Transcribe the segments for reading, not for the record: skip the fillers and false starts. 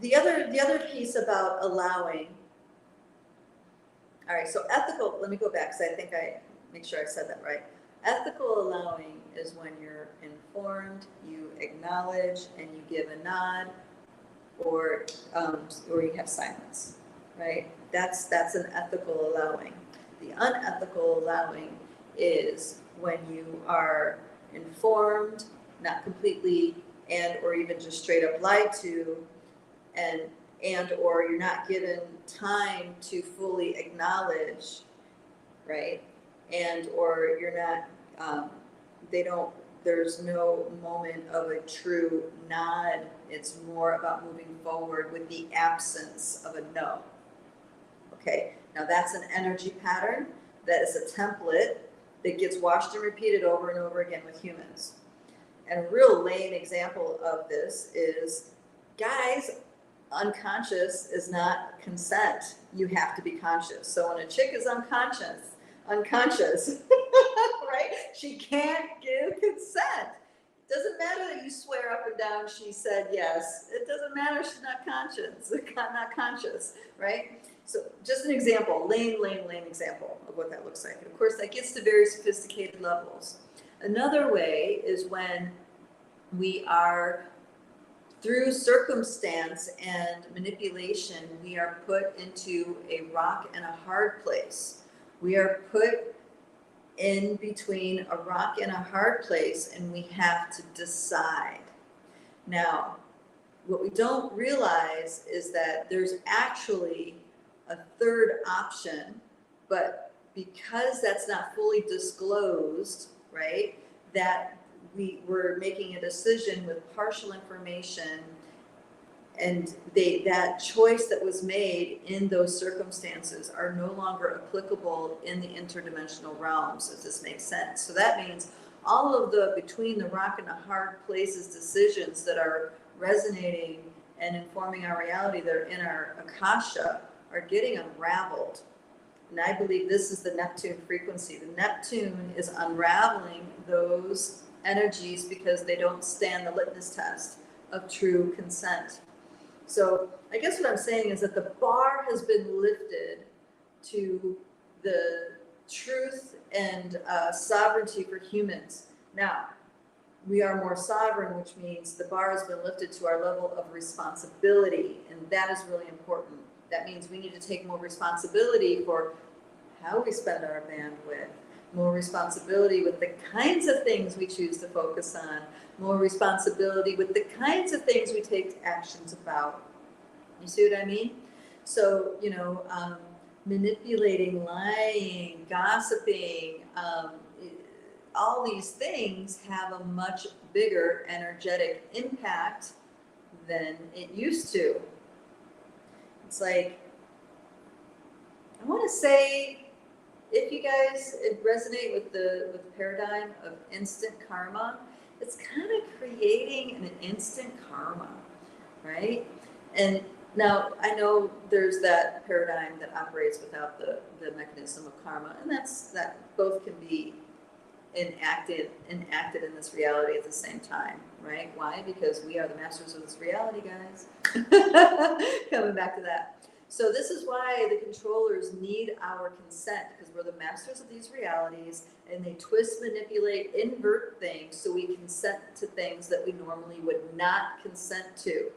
The other piece about allowing, all right, so ethical, let me go back because I think make sure I said that right. Ethical allowing is when you're informed, you acknowledge, and you give a nod, or you have silence, right? That's an ethical allowing. The unethical allowing is when you are informed, not completely, and or even just straight up lied to, and or you're not given time to fully acknowledge, right? And or you're not, there's no moment of a true nod. It's more about moving forward with the absence of a no. Okay, now that's an energy pattern. That is a template that gets washed and repeated over and over again with humans. And a real lame example of this is, guys, unconscious is not consent. You have to be conscious. So when a chick is unconscious, right? She can't give consent. It doesn't matter that you swear up and down she said yes. It doesn't matter, she's not conscious, right? So just an example, lame example of what that looks like. And of course, that gets to very sophisticated levels. Another way is when we are, through circumstance and manipulation, we are put into a rock and a hard place. We are put in between a rock and a hard place, and we have to decide. Now, what we don't realize is that there's actually a third option, but because that's not fully disclosed, right, that we're making a decision with partial information, and that choice that was made in those circumstances are no longer applicable in the interdimensional realms, if this makes sense. So that means all of the between the rock and the hard places decisions that are resonating and informing our reality that are in our Akasha are getting unraveled. And I believe this is the Neptune frequency. The Neptune is unraveling those energies because they don't stand the litmus test of true consent. So I guess what I'm saying is that the bar has been lifted to the truth and sovereignty for humans. Now, we are more sovereign, which means the bar has been lifted to our level of responsibility, and that is really important. That means we need to take more responsibility for how we spend our bandwidth, more responsibility with the kinds of things we choose to focus on, more responsibility with the kinds of things we take actions about. You see what I mean? So, manipulating, lying, gossiping, all these things have a much bigger energetic impact than it used to. It's like, I want to say, if you guys resonate with the paradigm of instant karma, it's kind of creating an instant karma, right? And now I know there's that paradigm that operates without the mechanism of karma, and that both can be enacted in this reality at the same time, right? Why? Because we are the masters of this reality, guys. Coming back to that. So this is why the controllers need our consent, because we're the masters of these realities, and they twist, manipulate, invert things so we consent to things that we normally would not consent to.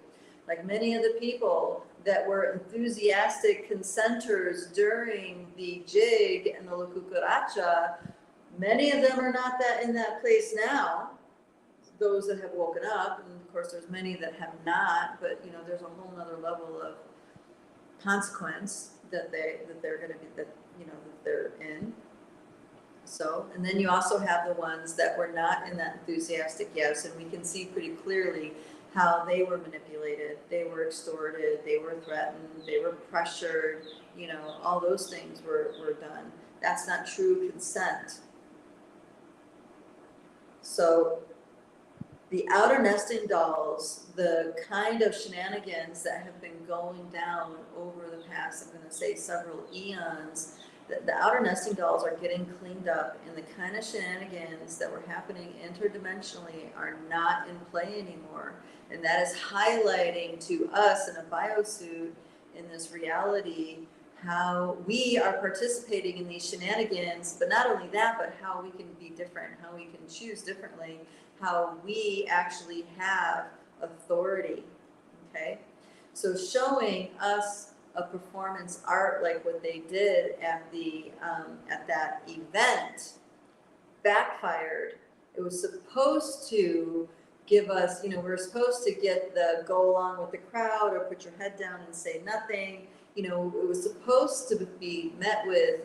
Like many of the people that were enthusiastic consenters during the jig and the La Cucaracha, many of them are not in that place now. Those that have woken up, and of course there's many that have not, but there's a whole nother level of consequence that they're going to be, that they're in. So, and then you also have the ones that were not in that enthusiastic yes, and we can see pretty clearly how they were manipulated, they were extorted, they were threatened, they were pressured, all those things were done. That's not true consent. So the outer nesting dolls, the kind of shenanigans that have been going down over the past, I'm going to say several eons, the outer nesting dolls are getting cleaned up, and the kind of shenanigans that were happening interdimensionally are not in play anymore. And that is highlighting to us in a biosuit in this reality how we are participating in these shenanigans, but not only that, but how we can be different, how we can choose differently, how we actually have authority, okay? So showing us a performance art like what they did at that event backfired. It was supposed to give us, we're supposed to get the go along with the crowd or put your head down and say nothing. It was supposed to be met with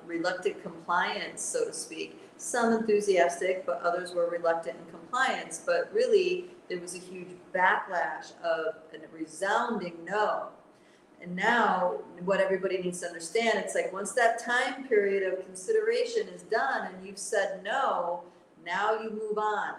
reluctant compliance, so to speak. Some enthusiastic, but others were reluctant in compliance. But really, there was a huge backlash of a resounding no. And now, what everybody needs to understand, it's like once that time period of consideration is done and you've said no, now you move on.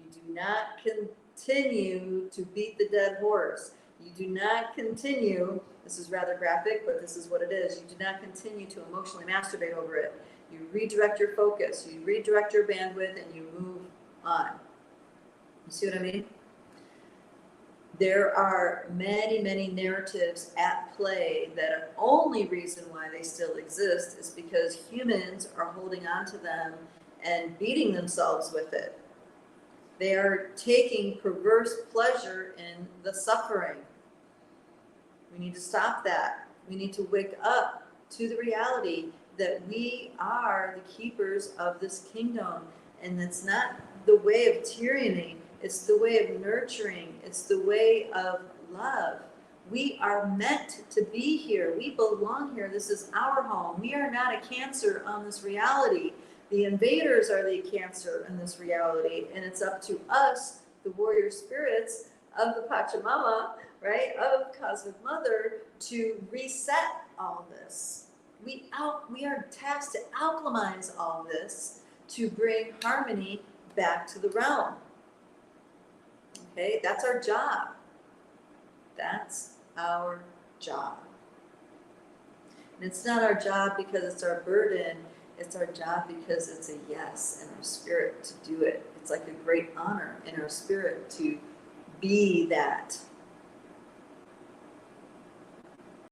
You do not continue to beat the dead horse. You do not continue, this is rather graphic, but this is what it is. You do not continue to emotionally masturbate over it. You redirect your focus, you redirect your bandwidth, and you move on. You see what I mean? There are many, many narratives at play that the only reason why they still exist is because humans are holding on to them and beating themselves with it. They are taking perverse pleasure in the suffering. We need to stop that. We need to wake up to the reality that we are the keepers of this kingdom. And it's not the way of tyranny. It's the way of nurturing. It's the way of love. We are meant to be here. We belong here. This is our home. We are not a cancer on this reality. The invaders are the cancer in this reality. And it's up to us, the warrior spirits of the Pachamama, right, of Cosmic Mother, to reset all this. We are tasked to alchemize all this to bring harmony back to the realm. Okay, that's our job. That's our job. And it's not our job because it's our burden. It's our job because it's a yes in our spirit to do it. It's like a great honor in our spirit to be that